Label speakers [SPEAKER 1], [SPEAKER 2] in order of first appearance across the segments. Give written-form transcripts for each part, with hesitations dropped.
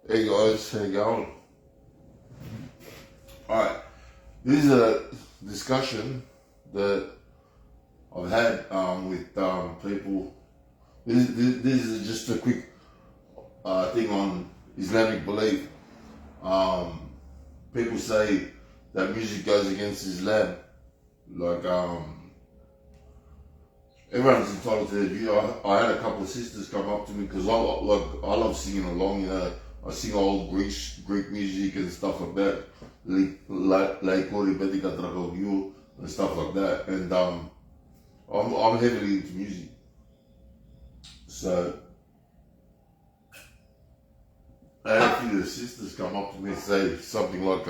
[SPEAKER 1] Hey guys, how you going? Alright, this is a discussion that I've had with people. This is just a quick thing on Islamic belief. People say that music goes against Islam. Like, everyone's entitled to their view. I had a couple of sisters come up to me because I love singing along, you know. I sing old Greek music and stuff like that, like and stuff like that. And I'm heavily into music. So I had a few of the sisters come up to me and say something like,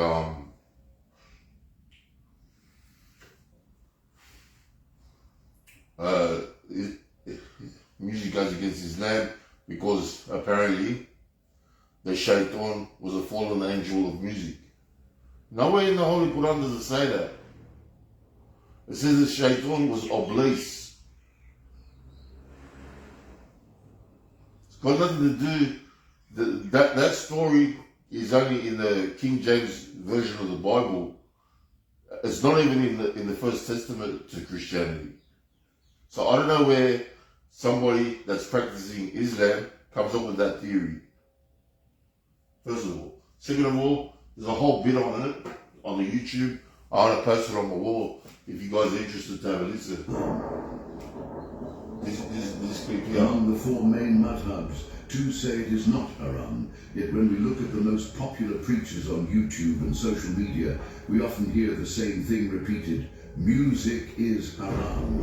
[SPEAKER 1] music goes against Islam because apparently the shaitan was a fallen angel of music. Nowhere in the Holy Quran does it say that. It says the shaitan was obelisk. It's got nothing to do. That story is only in the King James version of the Bible. It's not even in the First Testament to Christianity. So I don't know where somebody that's practicing Islam comes up with that theory. First of all. Second of all, there's a whole bit on it, on the YouTube. I want to post it on my wall if you guys are interested to have a listen. This clip here.
[SPEAKER 2] Among the four main madhabs, two say it is not haram, yet when we look at the most popular preachers on YouTube and social media, we often hear the same thing repeated: music is haram.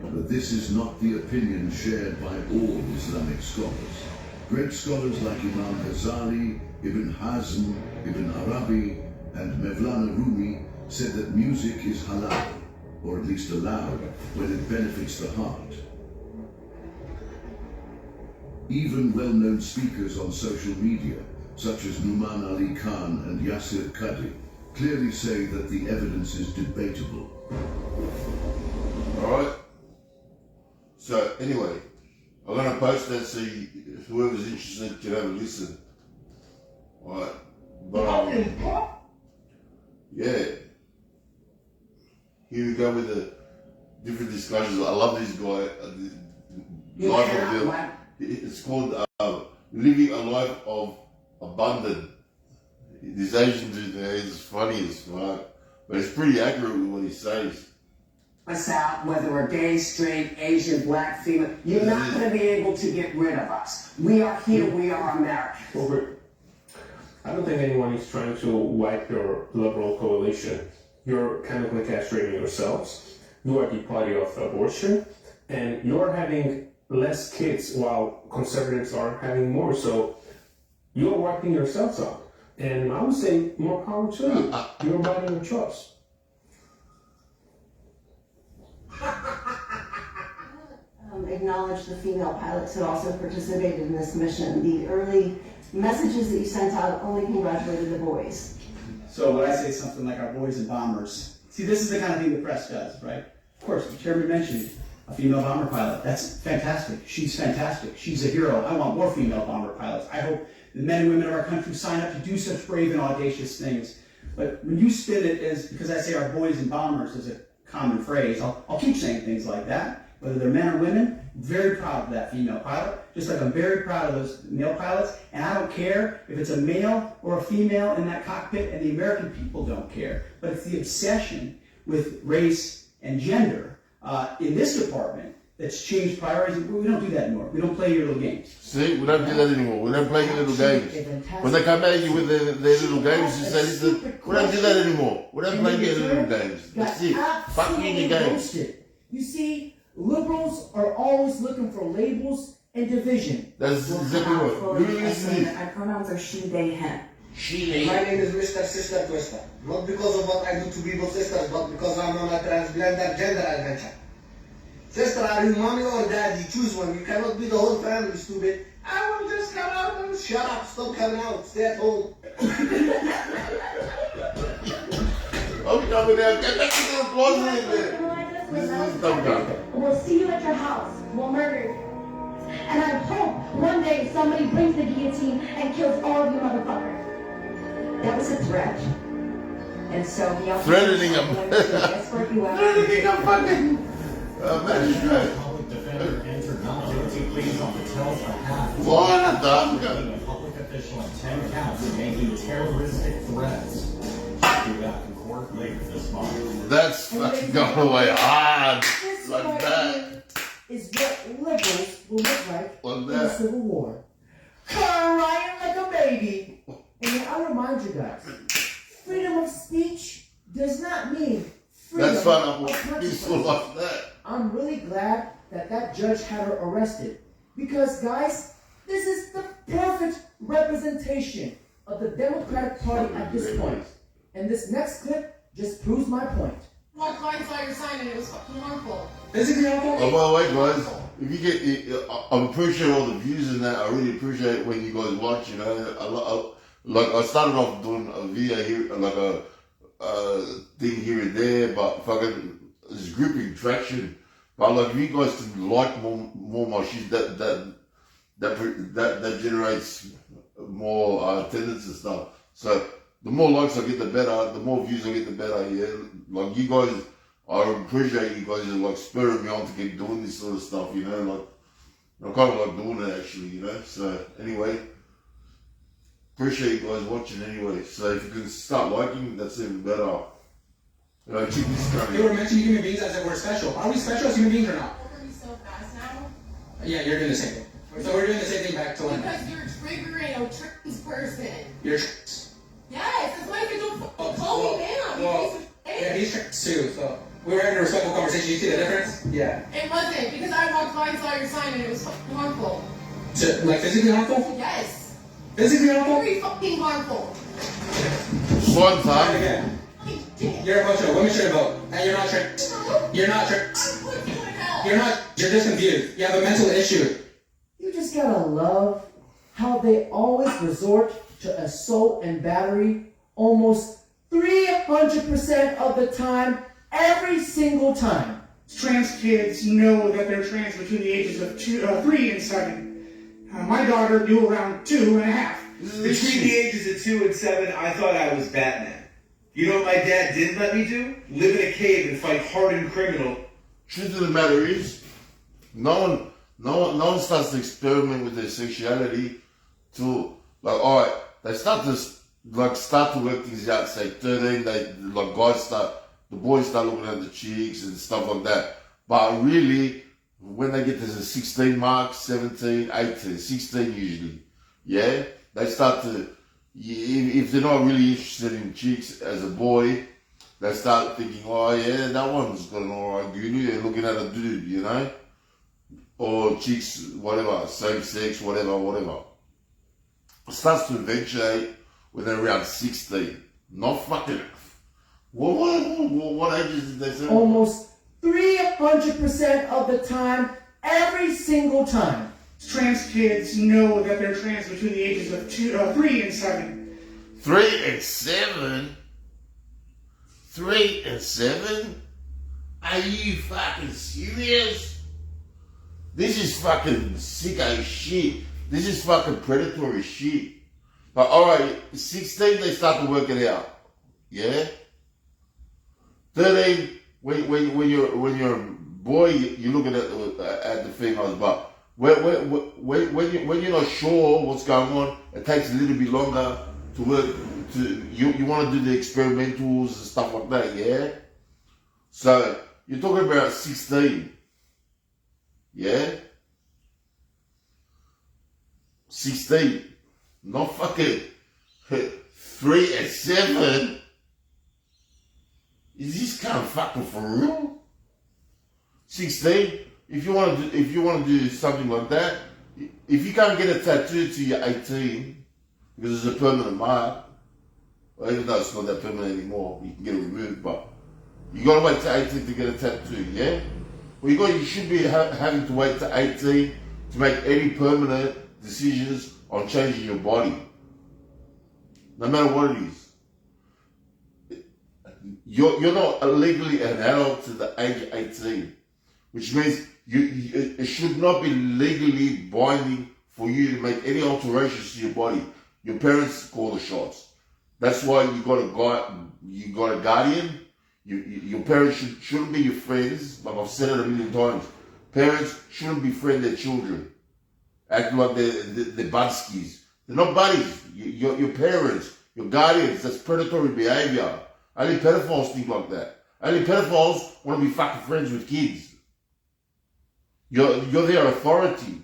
[SPEAKER 2] But this is not the opinion shared by all Islamic scholars. Great scholars like Imam Ghazali, Ibn Hazm, Ibn Arabi, and Mevlana Rumi said that music is halal, or at least allowed, when it benefits the heart. Even well-known speakers on social media, such as Numan Ali Khan and Yasir Qadhi, clearly say that the evidence is debatable.
[SPEAKER 1] Alright? So, anyway, I'm going to post that so whoever's interested can have a listen. Alright. But, yeah. Here we go with the different discussions. I love this guy. It's called Living a Life of Abundance. This Asian dude is funny as fuck. But it's pretty accurate with what he says.
[SPEAKER 3] Us out, whether we're gay, straight, Asian, black, female, you're not going to be able to get rid of us. We are here, we are Americans.
[SPEAKER 4] Robert, I don't think anyone is trying to wipe your liberal coalition. You're chemically castrating yourselves. You are the party of abortion, and you're having less kids while conservatives are having more. So you're wiping yourselves out. And I would say more power to you. You're buying your choice.
[SPEAKER 5] Acknowledge the female pilots who also participated in this mission. The early messages that you sent out only congratulated the boys.
[SPEAKER 6] So when I say something like our boys and bombers, see, this is the kind of thing the press does, right? Of course, the chairman mentioned a female bomber pilot. That's fantastic. She's fantastic. She's a hero. I want more female bomber pilots. I hope the men and women of our country sign up to do such brave and audacious things. But when you spin it as, because I say our boys and bombers is a common phrase, I'll keep saying things like that. Whether they're men or women, I'm very proud of that female pilot, just like I'm very proud of those male pilots, and I don't care if it's a male or a female in that cockpit, and the American people don't care. But it's the obsession with race and gender in this department that's changed priorities. We don't do that anymore. We don't play your little games.
[SPEAKER 1] See, we don't do that anymore. We don't play your little games. When they come at you with their little games, you say, listen, we don't do that anymore. We don't play your little games. That's it. Fuck you in your games.
[SPEAKER 7] You see, liberals are always looking for labels and division.
[SPEAKER 1] That's exactly what.
[SPEAKER 5] My pronouns are she, they, him.
[SPEAKER 1] She, they.
[SPEAKER 8] My name is Mr. Sister Twister. Not because of what I do to people sisters, but because I'm on a transgender gender adventure. Sister, are you mommy or daddy? Choose one. You cannot be the whole family, stupid. I will just come out and shut up. Stop coming out. Stay at home.
[SPEAKER 1] I'm coming out. Get back to the closet in there.
[SPEAKER 5] We'll see you at your house. We'll murder you. And I hope one day somebody brings the guillotine and kills all of you motherfuckers.
[SPEAKER 3] That was a threat. And so he also
[SPEAKER 1] Threatening him.
[SPEAKER 3] escort you out.
[SPEAKER 1] Threatening a fucking magistrate.
[SPEAKER 9] Public defender entered not guilty pleas on Patel's behalf.
[SPEAKER 1] What the?
[SPEAKER 9] A public official on 10 counts of making terroristic threats. She'll be back in court later this month.
[SPEAKER 1] That's fucking going away hard.
[SPEAKER 7] This
[SPEAKER 1] Like
[SPEAKER 7] right
[SPEAKER 1] that.
[SPEAKER 7] here is what liberals will look like
[SPEAKER 1] Like
[SPEAKER 7] in the
[SPEAKER 1] that.
[SPEAKER 7] Civil War. Crying like a baby. And then I remind you guys, freedom of speech does not mean freedom
[SPEAKER 1] That's fine.
[SPEAKER 7] of
[SPEAKER 1] I'm
[SPEAKER 7] conscience.
[SPEAKER 1] peaceful like that.
[SPEAKER 7] I'm really glad that that judge had her arrested. Because, guys, this is the perfect representation of the Democratic Party at this point. And this next clip just proves my point.
[SPEAKER 10] Walked by and saw your sign and it was fucking harmful.
[SPEAKER 6] Physically harmful?
[SPEAKER 1] Oh, by the way, guys, if you get, I appreciate all the views and that. I really appreciate it when you guys watch. You know, I started off doing a video here, like a thing here and there, but fucking it's gripping traction. But like, if you guys can like more my shit, that generates more attendance and stuff. So the more likes I get, the better. The more views I get, the better. Yeah, like you guys, I appreciate you guys are like spurring me on to keep doing this sort of stuff. You know, like I kind of like doing it actually. You know, so anyway. Appreciate you guys watching anyway. So if you can start liking, that's even better. You know, keep this
[SPEAKER 6] They
[SPEAKER 1] coming.
[SPEAKER 6] were mentioning human beings as if we're special. Are we special as human beings or not?
[SPEAKER 10] Over me so fast now.
[SPEAKER 6] Yeah, you're doing the same thing. So we're doing the same thing back to London.
[SPEAKER 10] Because you're triggering a trans person.
[SPEAKER 6] You're
[SPEAKER 10] Yes, that's why you don't fucking call me ma'am.
[SPEAKER 6] yeah, he's trans too, so we were having a respectful conversation. You see the difference? Yeah.
[SPEAKER 10] It wasn't, because I walked by and saw your sign and it was fucking harmful.
[SPEAKER 6] So, like physically harmful?
[SPEAKER 10] Yes.
[SPEAKER 6] Physically harmful?
[SPEAKER 10] Very fucking harmful.
[SPEAKER 1] One
[SPEAKER 6] Try it
[SPEAKER 1] time.
[SPEAKER 6] again.
[SPEAKER 10] I did.
[SPEAKER 6] You're a bunch of women should vote. And you're not trans. You're not trans.
[SPEAKER 10] I put you in hell.
[SPEAKER 6] You're not. You're just confused. You have a mental issue.
[SPEAKER 7] You just gotta love how they always resort to assault and battery almost 300% of the time, every single time.
[SPEAKER 11] Trans kids know that they're trans between the ages of 3 and 7. My daughter knew around 2 and a half.
[SPEAKER 12] Between the ages of 2 and 7, I thought I was Batman. You know what my dad didn't let me do? Live in a cave and fight hardened criminal.
[SPEAKER 1] Truth of the matter is, no one starts to experiment with their sexuality till like, all right, they start to work things out. Say 13, the boys start looking at the cheeks and stuff like that. But really, when they get to the 16 mark, 17, 18, 16 usually, yeah, they start to, if they're not really interested in chicks as a boy, they start thinking, oh yeah, that one's got an alright beauty, and looking at a dude, you know, or chicks, whatever, same sex, whatever. It starts to eventuate when they're around 16. Not fucking, what ages did they say?
[SPEAKER 7] Almost 300% of the time, every single time.
[SPEAKER 11] Trans kids know that they're trans between the ages of 3 and 7.
[SPEAKER 1] 3 and 7? 3 and 7? Are you fucking serious? This is fucking sicko shit. This is fucking predatory shit. But alright, 16 they start to work it out. Yeah? 13, when you're a boy, you're looking at the females, but when you're not sure what's going on, it takes a little bit longer to work. You want to do the experimentals and stuff like that, yeah. So you're talking about 16, yeah. 16, not fucking 3 and 7. Is this kind of fucking for real? 16. If you want to do something like that, if you can't get a tattoo till you're 18, because it's a permanent mark, well, even though it's not that permanent anymore, you can get it removed, but you gotta wait till 18 to get a tattoo, yeah? Well, you should be having to wait till 18 to make any permanent decisions on changing your body, no matter what it is. You're not legally an adult to the age of 18. which means it should not be legally binding for you to make any alterations to your body. Your parents call the shots. That's why you got a guardian. Your parents shouldn't be your friends. Like I've said it a million times. Parents shouldn't befriend their children. Acting like they're budskies. They're not buddies. Your parents, your guardians, that's predatory behavior. Only pedophiles think like that. Only pedophiles want to be fucking friends with kids. You're their authority.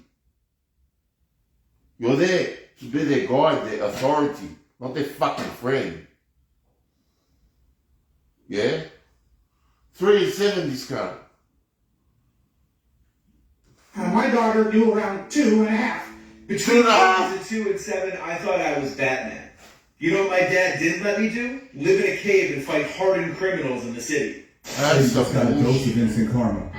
[SPEAKER 1] You're there to be their guide, their authority, not their fucking friend. Yeah? 3 and 7 discount.
[SPEAKER 11] My daughter knew around 2.5.
[SPEAKER 12] Between the ages of 2 and 7, I thought I was Batman. You know what my dad didn't let me do? Live in a cave and fight hardened criminals in the city.
[SPEAKER 1] That's the
[SPEAKER 13] got a dose of instant karma.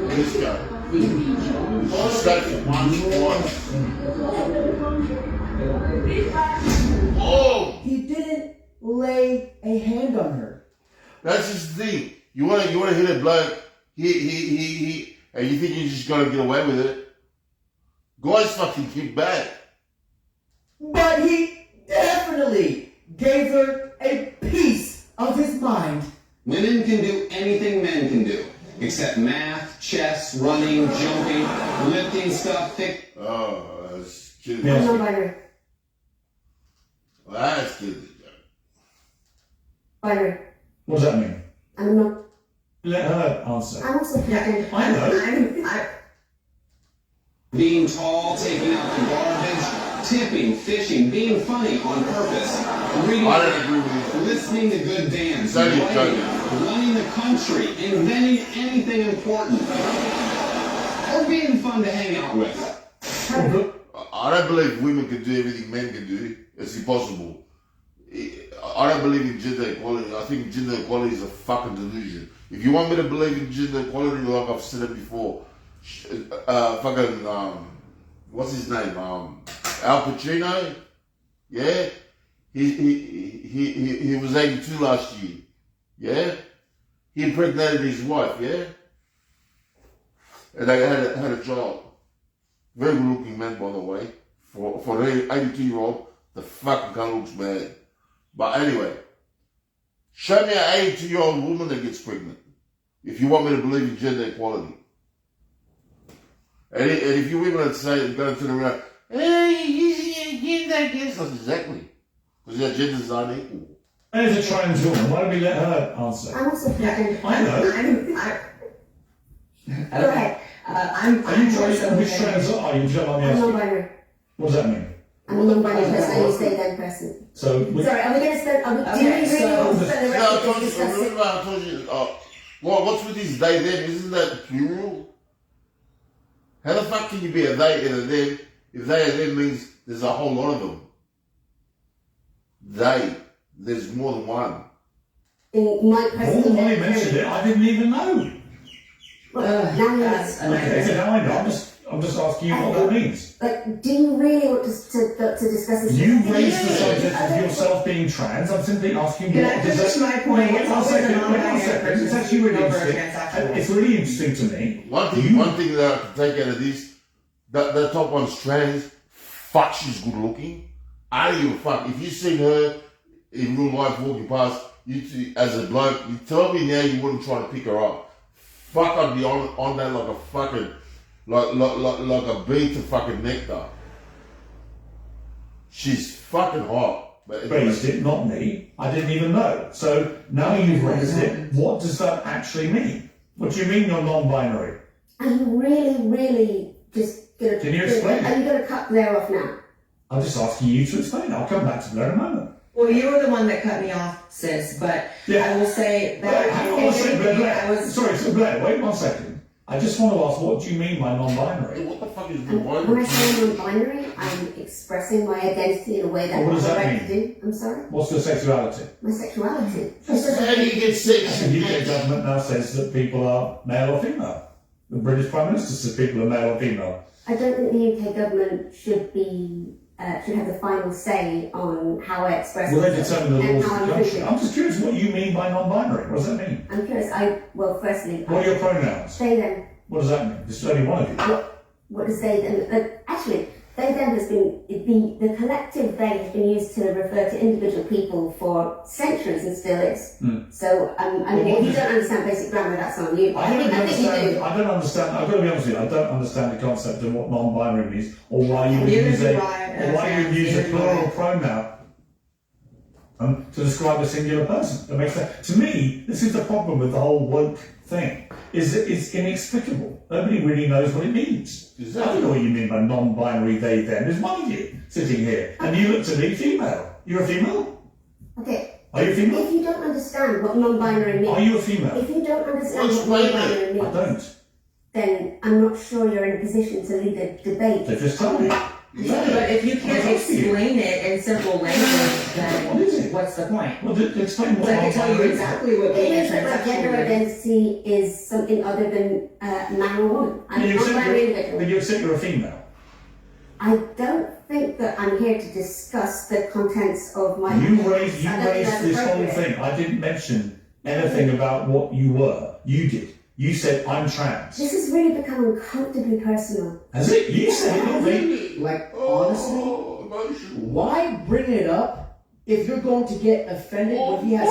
[SPEAKER 1] This guy. This guy can punch twice. Oh!
[SPEAKER 7] He didn't lay a hand on her.
[SPEAKER 1] That's his thing. You wanna hit a bloke, he and you think you're just gonna get away with it. Guys fucking kick back.
[SPEAKER 7] But he definitely gave her a piece of his mind.
[SPEAKER 14] Women can do anything men can do, except math, chess, running, jumping, lifting stuff, thick.
[SPEAKER 1] Oh, that's kidding.
[SPEAKER 7] I'm non-binary.
[SPEAKER 1] Well, that's kidding.
[SPEAKER 7] Binary.
[SPEAKER 13] What does that mean?
[SPEAKER 7] I'm not.
[SPEAKER 13] Let her answer.
[SPEAKER 7] I'm also flipping.
[SPEAKER 13] I know.
[SPEAKER 14] Being tall, taking out the garbage, tipping, fishing, being funny on purpose, reading,
[SPEAKER 1] I don't agree with you.
[SPEAKER 14] listening to good bands,
[SPEAKER 1] That is
[SPEAKER 14] writing,
[SPEAKER 1] joking.
[SPEAKER 14] running the country, inventing anything important, or being fun to hang out with.
[SPEAKER 1] I don't believe women can do everything men can do. It's impossible. I don't believe in gender equality. I think gender equality is a fucking delusion. If you want me to believe in gender equality, like I've said it before, what's his name? Al Pacino. Yeah, he was 82 last year. Yeah, he impregnated his wife. Yeah, and they had a child. Very good looking man, by the way. For an 82-year-old, the fucking cunt looks bad. But anyway, show me an 82-year-old woman that gets pregnant. If you want me to believe in gender equality. And if you women are saying, going to turn around, hey, you're using your gender against us. Exactly. Because their genders aren't equal.
[SPEAKER 13] There's a trans woman. Why don't we let her answer?
[SPEAKER 7] I'm also flipping.
[SPEAKER 13] I know.
[SPEAKER 7] Go ahead.
[SPEAKER 13] Which trans are you? Tell me.
[SPEAKER 7] I'm non-binary.
[SPEAKER 13] What does that mean?
[SPEAKER 7] I'm a non-binary person. You say then person.
[SPEAKER 13] So,
[SPEAKER 7] Sorry, are we going to spend? Do you really want to spend the rest of this discussing?
[SPEAKER 1] Remember I told you, what's with this they them? Isn't that plural? How the fuck can you be a they and a them if they and them means there's a whole lot of them? There's more than one.
[SPEAKER 7] My person.
[SPEAKER 13] When you mentioned it, I didn't even know.
[SPEAKER 7] Well, now yes.
[SPEAKER 13] Okay, now I know. I'm just asking you what that means.
[SPEAKER 7] Like, do you really want to discuss this?
[SPEAKER 13] You raised the subject of yourself being trans. I'm simply asking
[SPEAKER 10] Can
[SPEAKER 13] what
[SPEAKER 10] I
[SPEAKER 13] does
[SPEAKER 10] finish
[SPEAKER 13] that...
[SPEAKER 10] my point?
[SPEAKER 13] Wait one second. It's actually really
[SPEAKER 10] over
[SPEAKER 13] interesting. It's really interesting to me.
[SPEAKER 1] One thing that I can take out of this, that top one's trans, fuck, she's good looking. I don't give a fuck. If you seen her in real life walking past, as a bloke, you tell me now you wouldn't try to pick her up. Fuck, I'd be on that like a fucking, like a bee to fucking nectar. She's fucking hot.
[SPEAKER 13] Raised it, not me. I didn't even know. So now you've raised it, what does that actually mean? What do you mean you're non-binary?
[SPEAKER 7] Are you really just going to...
[SPEAKER 13] Can you explain?
[SPEAKER 7] Are you going to cut Blair off now?
[SPEAKER 13] I'm just asking you to explain. I'll come back to that in a moment.
[SPEAKER 10] Well, you were the one that cut me off, sis, but I will say that
[SPEAKER 13] Hang on one second, Blair. Sorry, so Blair, wait 1 second. I just want to ask, what do you mean by non-binary?
[SPEAKER 1] What the fuck is
[SPEAKER 7] When I say non-binary, I'm expressing my identity in a way that
[SPEAKER 13] What does
[SPEAKER 7] I'm
[SPEAKER 13] that
[SPEAKER 7] correct to do. I'm sorry?
[SPEAKER 13] What's your sexuality?
[SPEAKER 7] My sexuality.
[SPEAKER 1] How do you get sex?
[SPEAKER 13] The UK government now says that people are male or female. The British Prime Minister says people are male or female.
[SPEAKER 7] I don't think the UK government should be
[SPEAKER 15] should have the final say on how I express
[SPEAKER 13] Well, they
[SPEAKER 15] myself
[SPEAKER 13] determine the
[SPEAKER 15] and
[SPEAKER 13] laws
[SPEAKER 15] how
[SPEAKER 13] of
[SPEAKER 15] I'm
[SPEAKER 13] the country.
[SPEAKER 15] thinking.
[SPEAKER 13] I'm just curious what you mean by non-binary. What does that mean?
[SPEAKER 15] I'm curious. Well, firstly,
[SPEAKER 13] What are your pronouns?
[SPEAKER 15] they them.
[SPEAKER 13] What does that mean? There's only one of you.
[SPEAKER 15] What does they them? Actually, they them has been the collective they has been used to refer to individual people for centuries and still is. So I mean, if you don't understand basic grammar, that's on you. I think you do.
[SPEAKER 13] I don't understand. I've got to be honest with you. I don't understand the concept of what non-binary means, or why you would use a plural pronoun to describe a singular person. That makes sense. To me, this is the problem with the whole woke thing. Is that it's inexplicable. Nobody really knows what it means. I don't know what you mean by non-binary they them. There's one of you sitting here, and you look to me female. You're a female?
[SPEAKER 15] Okay.
[SPEAKER 13] Are you a female?
[SPEAKER 15] If you don't understand what non-binary means,
[SPEAKER 13] Are you a female?
[SPEAKER 15] If you don't understand what non-binary means,
[SPEAKER 13] I don't.
[SPEAKER 15] Then I'm not sure you're in a position to lead a debate.
[SPEAKER 13] So just tell me.
[SPEAKER 10] But if you can't explain it in simple language, then what's the point?
[SPEAKER 13] Well, explain what
[SPEAKER 10] I can tell you exactly what being
[SPEAKER 15] It
[SPEAKER 10] a
[SPEAKER 15] means that my gender
[SPEAKER 10] transsexual is.
[SPEAKER 15] identity is something other than man or woman. I'm
[SPEAKER 13] But
[SPEAKER 15] not
[SPEAKER 13] you
[SPEAKER 15] binary individual.
[SPEAKER 13] but you accept you're a female.
[SPEAKER 15] I don't think that I'm here to discuss the contents of my.
[SPEAKER 13] You raised
[SPEAKER 15] I don't think that's
[SPEAKER 13] this whole
[SPEAKER 15] appropriate.
[SPEAKER 13] thing. I didn't mention anything about what you were. You did. You said I'm trans.
[SPEAKER 15] This has really become uncomfortably personal.
[SPEAKER 13] Has it? You said it, not me.
[SPEAKER 7] Like, honestly, why bring it up if you're going to get offended when he has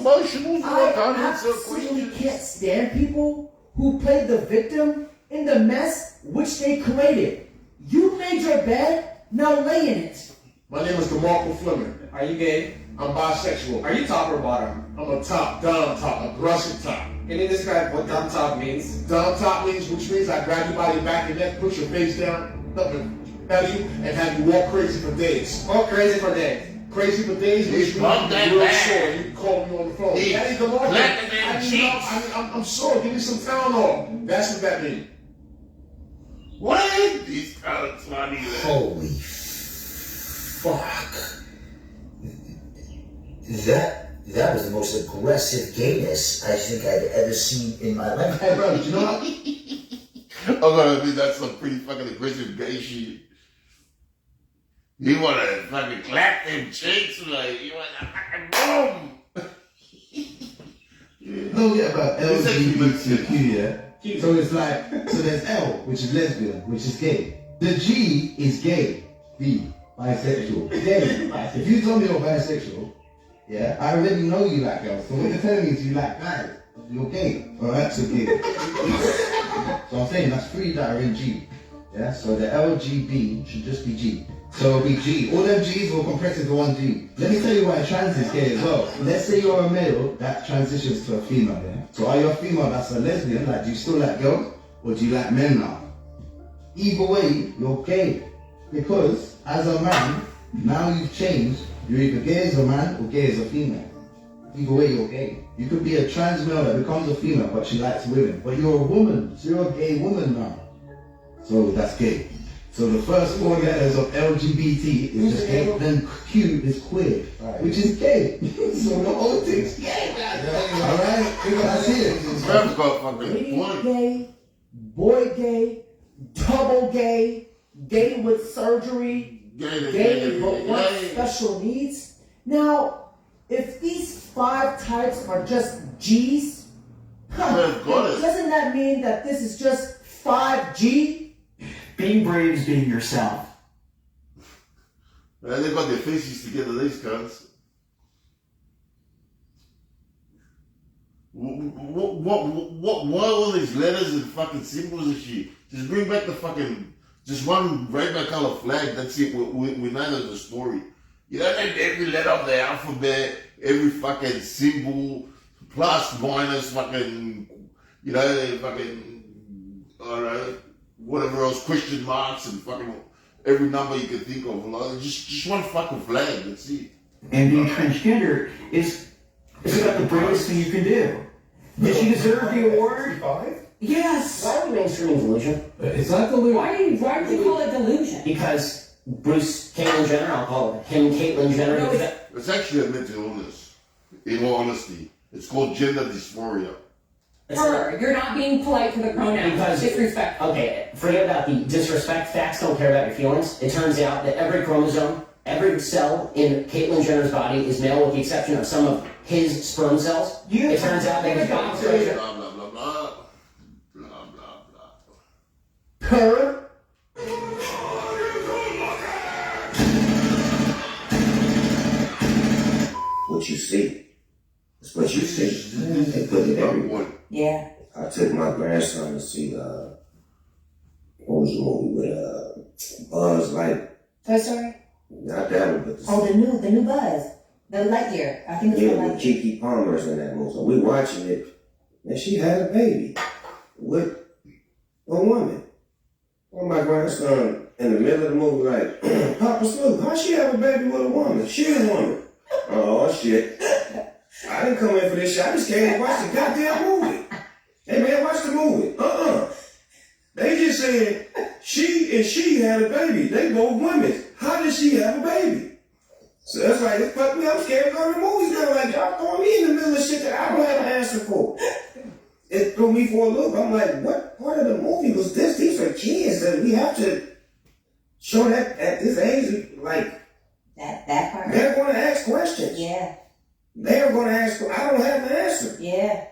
[SPEAKER 7] questions? I absolutely can't stand people who play the victim in the mess which they created. You made your bed, now lay in it.
[SPEAKER 16] My name is DeMarco Fleming.
[SPEAKER 17] Are you gay?
[SPEAKER 16] I'm bisexual.
[SPEAKER 17] Are you top or bottom?
[SPEAKER 16] I'm a top, down top, aggressive top.
[SPEAKER 17] Can you describe what down top means?
[SPEAKER 16] Down top means, which means I grab you by your back and neck, push your face down, tell you, and have you walk crazy for days.
[SPEAKER 17] Walk crazy for days.
[SPEAKER 16] Crazy for days, which means you're real sore. You can call me on the phone. Daddy DeMarco, I'm sore. Give me some Tylenol. That's what that means.
[SPEAKER 1] What? These colors funny.
[SPEAKER 18] Holy fuck. That was the most aggressive gayness I think I'd ever seen in my life.
[SPEAKER 16] Hey, bro, you know what?
[SPEAKER 1] I'm gonna admit that's some pretty fucking aggressive gay shit. You wanna fucking clap them cheeks, like, you wanna fucking boom!
[SPEAKER 19] No, yeah, but LGBTQ, yeah? So it's like, so there's L, which is lesbian, which is gay. The G is gay. B, bisexual. Gay. If you tell me you're bisexual, yeah, I already know you like girls. So what you're telling me is you like guys. You're gay. Alright, so gay. So I'm saying that's three that are in G. Yeah, so the LGB should just be G. So it'll be G. All them G's will compress into one G. Let me tell you why trans is gay as well. Let's say you're a male that transitions to a female, yeah? So are you a female that's a lesbian? Like, do you still like girls? Or do you like men now? Either way, you're gay. Because as a man, now you've changed. You're either gay as a man or gay as a female. Either way, you're gay. You could be a trans male that becomes a female, but she likes women. But you're a woman, so you're a gay woman now. So that's gay. So the first four letters of LGBT is just gay. Then Q is queer, which is gay. So the whole thing's gay, man. Alright? That's it.
[SPEAKER 7] Lady gay, boy gay, double gay, gay with surgery, gay but want special needs. Now, if these 5 types are just G's, doesn't that mean that this is just 5G?
[SPEAKER 6] Being brave is being yourself.
[SPEAKER 1] Man, they got their faces together, these cunts. Why all these letters and fucking symbols and shit? Just bring back the fucking, just one rainbow color flag, that's it, we know there's a story. You don't have every letter of the alphabet, every fucking symbol, plus, minus, fucking, you know, fucking, I don't know, whatever else, question marks and fucking every number you can think of. Like, just one fucking flag, that's it.
[SPEAKER 6] And being transgender is about the bravest thing you can do. Did she deserve the award? Yes.
[SPEAKER 3] Why are we mainstreaming delusion?
[SPEAKER 19] It's not delusion.
[SPEAKER 3] Why do you call it delusion?
[SPEAKER 17] Because Bruce Caitlyn Jenner, I'll call him Caitlyn Jenner.
[SPEAKER 3] No,
[SPEAKER 1] it's actually a mental illness, in all honesty. It's called gender dysphoria.
[SPEAKER 10] Her. You're not being polite to the pronouns.
[SPEAKER 17] Because
[SPEAKER 10] disrespect.
[SPEAKER 17] Okay, forget about the disrespect. Facts don't care about your feelings. It turns out that every chromosome, every cell in Caitlyn Jenner's body is male with the exception of some of his sperm cells. It turns out that his body structure.
[SPEAKER 1] Blah, blah, blah, blah. Blah, blah, blah.
[SPEAKER 7] Her.
[SPEAKER 20] What you see. It's what you see. They put it everywhere.
[SPEAKER 10] Yeah.
[SPEAKER 20] I took my grandson to see, what was the movie with, Buzz Light.
[SPEAKER 10] Toy Story?
[SPEAKER 20] Not that one, but
[SPEAKER 10] The new Buzz. The Lightyear. I think it's
[SPEAKER 20] yeah,
[SPEAKER 10] the
[SPEAKER 20] with
[SPEAKER 10] Lightyear.
[SPEAKER 20] Kiki Palmer's in that movie. So we watching it, and she had a baby with a woman. Well, my grandson in the middle of the movie like, Papa Snoop, how she have a baby with a woman? She a woman. Oh, shit. I didn't come in for this shit. I just came to watch the goddamn movie. Hey, man, watch the movie. They just said she and she had a baby. They both women. How did she have a baby? So that's like, it fucked me up. I'm scared to go to the movies now. Like, y'all throwing me in the middle of shit that I don't have an answer for. It threw me for a loop. I'm like, what part of the movie was this? These are kids that we have to show that at this age, like,
[SPEAKER 10] that part.
[SPEAKER 20] They're going to ask questions.
[SPEAKER 10] Yeah.
[SPEAKER 20] They're going to ask, I don't have an answer.
[SPEAKER 10] Yeah.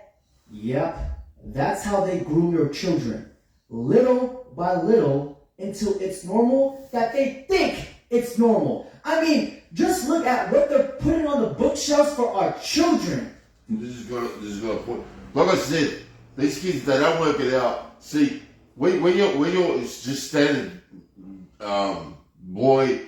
[SPEAKER 7] Yep. That's how they groom your children. Little by little until it's normal that they think it's normal. I mean, just look at what they're putting on the bookshelves for our children.
[SPEAKER 1] This is gonna point. Like I said, these kids, they don't work it out. See, when you're just standard boy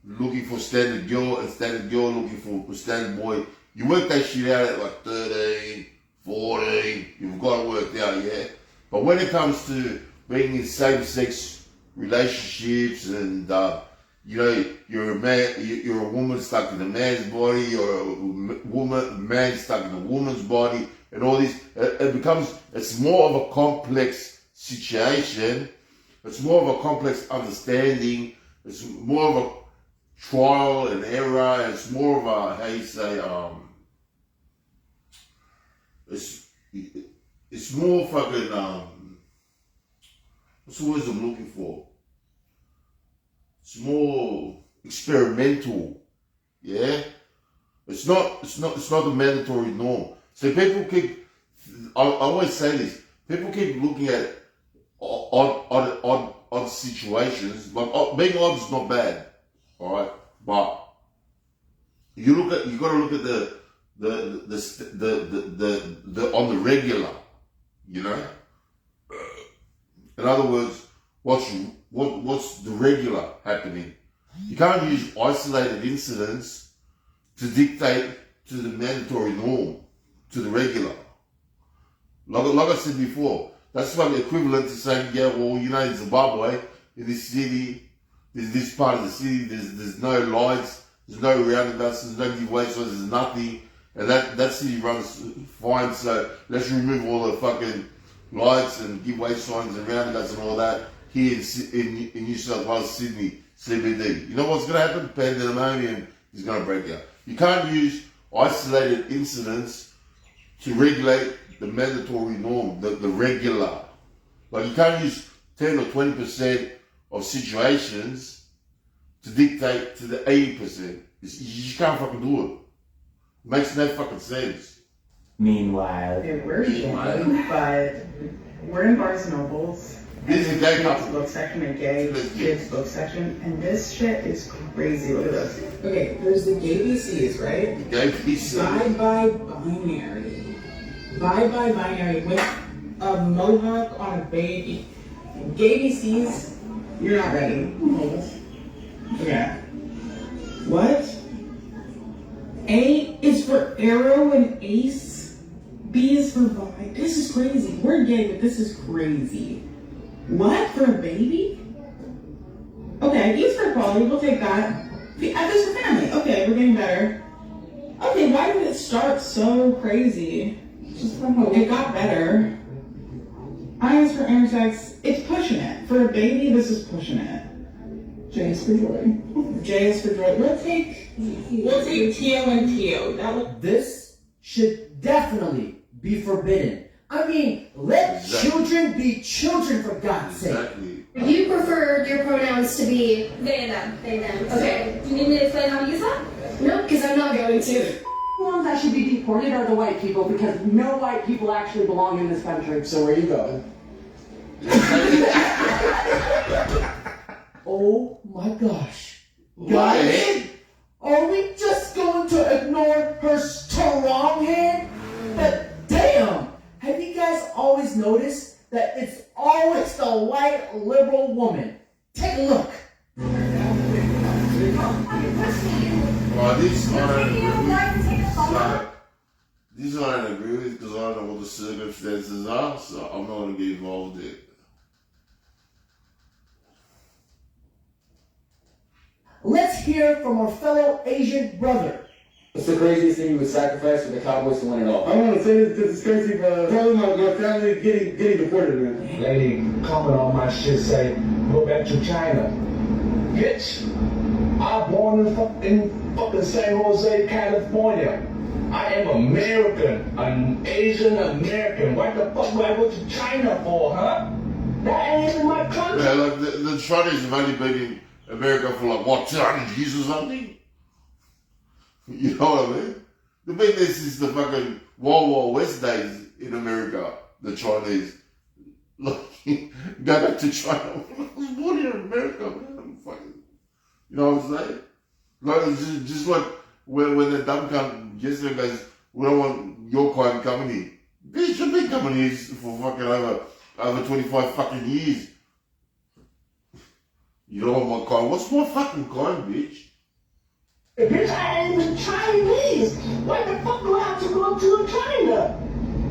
[SPEAKER 1] looking for standard girl and standard girl looking for standard boy, you work that shit out at like 13, 14, you've got it worked out, yeah? But when it comes to being in same-sex relationships and, you know, you're a woman stuck in a man's body, or a man stuck in a woman's body, and all this, it's more of a complex situation, it's more of a complex understanding, it's more of a trial and error, and it's more of a, how you say, it's more fucking, what's the words I'm looking for? It's more experimental, yeah? It's not the mandatory norm. So people keep, I always say this, people keep looking at odd situations, but being odd is not bad, alright? But you gotta look at the on the regular, you know? In other words, what's the regular happening? You can't use isolated incidents to dictate to the mandatory norm, to the regular. Like I said before, that's like equivalent to saying, yeah, well, you know, in Zimbabwe, in this city, there's this part of the city, there's no lights, there's no roundabouts, there's no giveaway signs, there's nothing, and that city runs fine, so let's remove all the fucking lights and giveaway signs and roundabouts and all that here in New South Wales, Sydney, CBD. You know what's going to happen? Pandemonium is going to break out. You can't use isolated incidents to regulate the mandatory norm, the regular. Like you can't use 10 or 20% of situations to dictate to the 80%. You just can't fucking do it. It makes no fucking sense.
[SPEAKER 21] Meanwhile.
[SPEAKER 22] Okay, we're gay, but we're in Barnes and Nobles.
[SPEAKER 1] This is a gay couple.
[SPEAKER 22] Book section, a gay kids book section, and this shit is crazy. Look at this. Okay, there's the gay VCs, right?
[SPEAKER 1] The gay VCs.
[SPEAKER 22] Bye binary. Bye binary with a mohawk on a baby. Gay VCs, you're not ready. Okay. What? A is for arrow and ace. B is for bi. This is crazy. We're gay, but this is crazy. What? For a baby? Okay, E's for equality. We'll take that. F is for family. Okay, we're getting better. Okay, why did it start so crazy? It got better. I is for intersex. It's pushing it. For a baby, this is pushing it. J is for joy. J is for joy. We'll take Tio and Tio.
[SPEAKER 7] This should definitely be forbidden. I mean, let children be children, for God's sake.
[SPEAKER 2] You prefer your pronouns to be they and them.
[SPEAKER 15] They, them.
[SPEAKER 2] Okay. Do you need me to explain how to use that? No, because I'm not going to.
[SPEAKER 3] The ones that should be deported are the white people because no white people actually belong in this country.
[SPEAKER 6] So where are you going?
[SPEAKER 7] Oh my gosh. Guys, are we just going to ignore her strong hand? But damn, have you guys always noticed that it's always the white liberal woman? Take a look.
[SPEAKER 1] Well, this I don't agree with. This I don't agree with because I don't know what the circumstances are, so I'm not going to get involved in it.
[SPEAKER 7] Let's hear from our fellow Asian brother.
[SPEAKER 21] What's the craziest thing you would sacrifice for the Cowboys to win it all?
[SPEAKER 19] I want to say this because it's crazy, but probably my family getting deported, man.
[SPEAKER 23] Lady comment on my shit, say, go back to China. Bitch, I born in fucking San Jose, California. I am American, an Asian American. What the fuck do I go to China for, huh? That ain't even my country.
[SPEAKER 1] Yeah, like the Chinese have only been in America for like, what, 200 years or something? You know what I mean? They've been there since the fucking Wild Wild West days in America, the Chinese. Like, go back to China. I was born in America, man. I'm fucking, you know what I'm saying? Like, it's just like when the dumb cunt yesterday goes, we don't want your kind coming here. Bitch, you've been coming here for fucking over 25 fucking years. You don't want my kind. What's my fucking kind, bitch?
[SPEAKER 23] Bitch, I ain't even Chinese. Why the fuck do I have to go to China?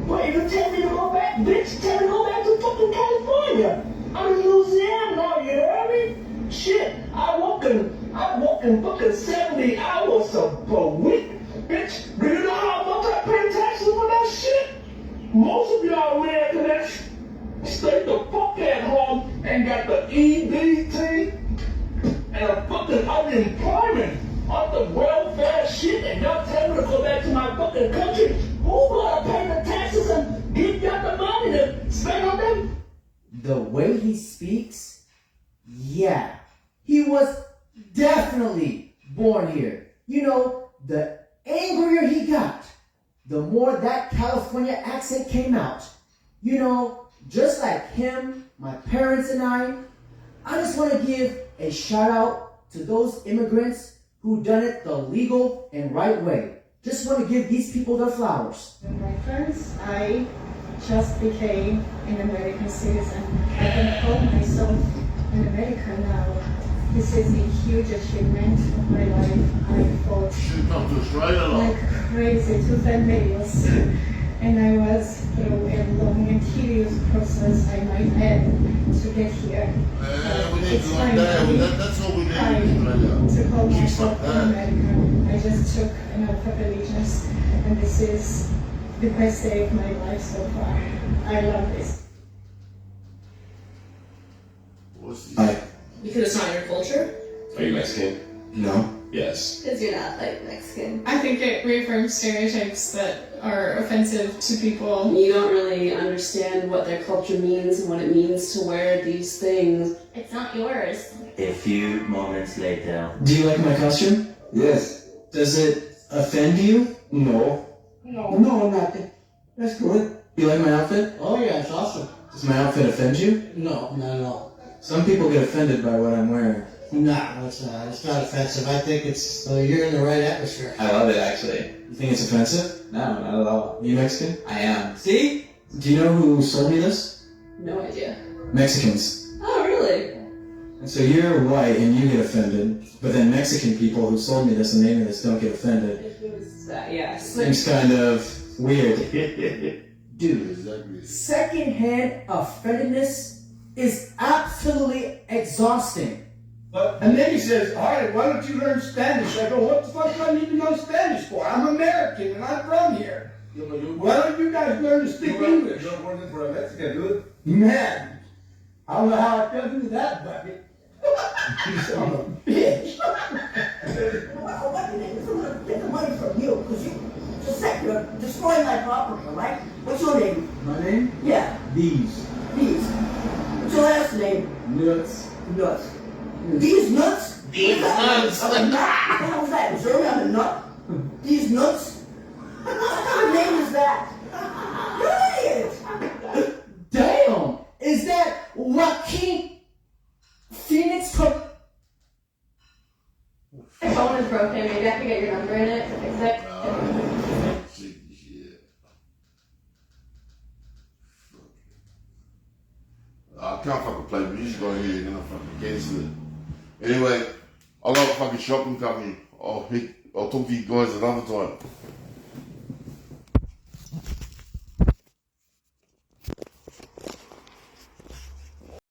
[SPEAKER 23] Why you tell me to go back, bitch? Tell me to go back to fucking California. I'm in Louisiana now, you hear me? Shit, I work in fucking 70 hours a week. Bitch, do you know how much I pay taxes for that shit? Most of y'all Americans stay the fuck at home and got the EBT and a fucking unemployment on the welfare shit, and y'all tell me to go back to my fucking country. Who gonna pay the taxes and give y'all the money to spend on them?
[SPEAKER 7] The way he speaks, yeah, he was definitely born here. You know, the angrier he got, the more that California accent came out. You know, just like him, my parents and I just want to give a shout out to those immigrants who done it the legal and right way. Just want to give these people their flowers.
[SPEAKER 24] My friends, I just became an American citizen. I can call myself an American now. This is a huge achievement of my life. I fought like crazy tooth and nails. And I was through a long and tedious process I might add to get here. It's fine.
[SPEAKER 1] That's all we need.
[SPEAKER 24] To call myself an American. I just took an oath of allegiance, and this is the best day of my life so far. I love this.
[SPEAKER 25] Hi.
[SPEAKER 2] Because it's not your culture?
[SPEAKER 25] Are you Mexican? No. Yes.
[SPEAKER 2] Because you're not, like, Mexican.
[SPEAKER 22] I think it reaffirms stereotypes that are offensive to people.
[SPEAKER 26] You don't really understand what their culture means and what it means to wear these things.
[SPEAKER 2] It's not yours.
[SPEAKER 27] A few moments later.
[SPEAKER 25] Do you like my costume? Yes. Does it offend you? No.
[SPEAKER 8] No, nothing. That's good.
[SPEAKER 25] You like my outfit?
[SPEAKER 8] Oh yeah, it's awesome.
[SPEAKER 25] Does my outfit offend you?
[SPEAKER 8] No, not at all.
[SPEAKER 25] Some people get offended by what I'm wearing.
[SPEAKER 8] No, it's not. It's not offensive. I think it's you're in the right atmosphere.
[SPEAKER 25] I love it, actually. You think it's offensive? No, not at all. You Mexican? I am. See? Do you know who sold me this?
[SPEAKER 26] No idea.
[SPEAKER 25] Mexicans.
[SPEAKER 26] Oh, really?
[SPEAKER 25] And so you're white and you get offended, but then Mexican people who sold me this and named me this don't get offended.
[SPEAKER 26] Yeah.
[SPEAKER 25] Seems kind of weird.
[SPEAKER 7] Dude, secondhand offendedness is absolutely exhausting.
[SPEAKER 8] And then he says, all right, why don't you learn Spanish? I go, what the fuck do I need to know Spanish for? I'm American and I'm from here. Why don't you guys learn to speak English? You're working for a Mexican, dude. Man, I don't know how I fell into that bucket. You son of a bitch. Why did they get the money from you? Because you
[SPEAKER 23] Just a sec, you're destroying my property, alright? What's your name?
[SPEAKER 6] My name?
[SPEAKER 23] Yeah,
[SPEAKER 6] These.
[SPEAKER 23] These. What's your last name?
[SPEAKER 6] Nuts.
[SPEAKER 23] Nuts. These nuts?
[SPEAKER 1] These nuts.
[SPEAKER 23] I'm a nut. What the hell is that? Missouri, I'm a nut? These nuts? What kind of name is that? You're an idiot.
[SPEAKER 7] Damn! Is that Joaquin Phoenix from...
[SPEAKER 2] My phone is broken. Maybe I can get your number in it to fix it.
[SPEAKER 1] I can't fucking play music on here, you're gonna fucking cancel it. Anyway, I got a fucking shopping company. I'll talk to you guys another time.